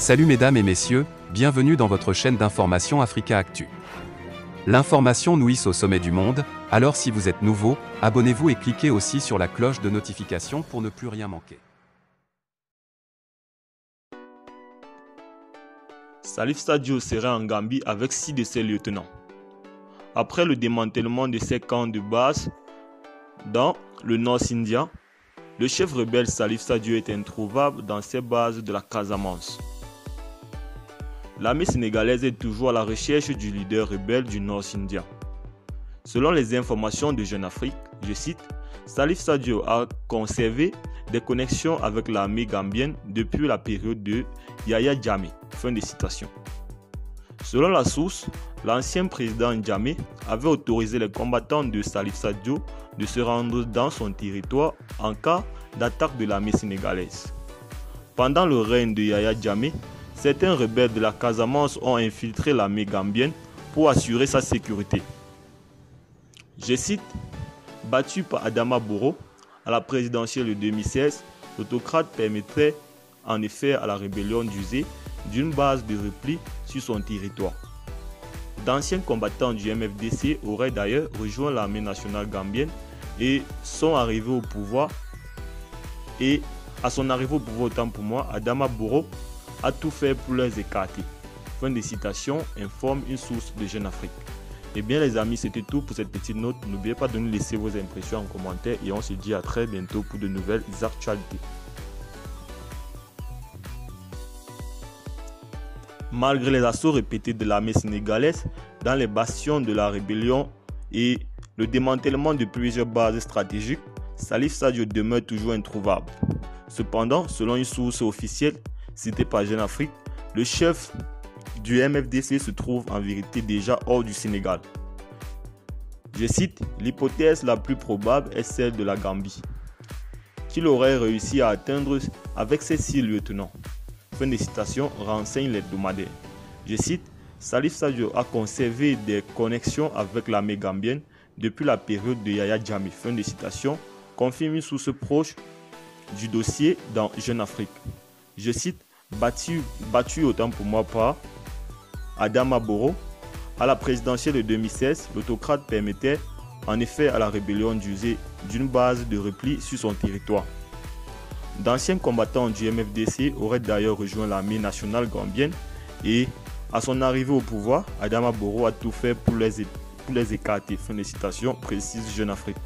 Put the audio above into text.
Salut mesdames et messieurs, bienvenue dans votre chaîne d'information Africa Actu. L'information nous hisse au sommet du monde, alors si vous êtes nouveau, abonnez-vous et cliquez aussi sur la cloche de notification pour ne plus rien manquer. Salif Sadio serait en Gambie avec 6 de ses lieutenants. Après le démantèlement de ses camps de base dans le Nord Indien, le chef rebelle Salif Sadio est introuvable dans ses bases de la Casamance. L'armée sénégalaise est toujours à la recherche du leader rebelle du Nord Indien. Selon les informations de Jeune Afrique, je cite, Salif Sadio a conservé des connexions avec l'armée gambienne depuis la période de Yahya Jammeh. Fin de citation. Selon la source, l'ancien président Jammeh avait autorisé les combattants de Salif Sadio de se rendre dans son territoire en cas d'attaque de l'armée sénégalaise. Pendant le règne de Yahya Jammeh, certains rebelles de la Casamance ont infiltré l'armée gambienne pour assurer sa sécurité. Je cite, battu par Adama Barrow à la présidentielle de 2016, l'autocrate permettrait en effet à la rébellion d'user d'une base de repli sur son territoire. D'anciens combattants du MFDC auraient d'ailleurs rejoint l'armée nationale gambienne et sont arrivés au pouvoir. Et à son arrivée au pouvoir, autant pour moi, Adama Barrow a tout fait pour les écarter. Fin de citation, informe une source de Jeune Afrique. Eh bien les amis, c'était tout pour cette petite note. N'oubliez pas de nous laisser vos impressions en commentaire et on se dit à très bientôt pour de nouvelles actualités. Malgré les assauts répétés de l'armée sénégalaise dans les bastions de la rébellion et le démantèlement de plusieurs bases stratégiques, Salif Sadio demeure toujours introuvable. Cependant, selon une source officielle citée par Jeune Afrique, le chef du MFDC se trouve en vérité déjà hors du Sénégal. Je cite, l'hypothèse la plus probable est celle de la Gambie, qu'il aurait réussi à atteindre avec ses 6 lieutenants. Fin de citation, renseigne l'hebdomadaire. Je cite, Salif Sadio a conservé des connexions avec l'armée gambienne depuis la période de Yahya Jammeh. Fin de citation, confirme une source proche du dossier dans Jeune Afrique. Je cite, battu autant pour moi par Adama Barrow à la présidentielle de 2016, l'autocrate permettait en effet à la rébellion d'user d'une base de repli sur son territoire. D'anciens combattants du MFDC auraient d'ailleurs rejoint l'armée nationale gambienne et à son arrivée au pouvoir, Adama Barrow a tout fait pour les écarter. Fin de citation, précise Jeune Afrique.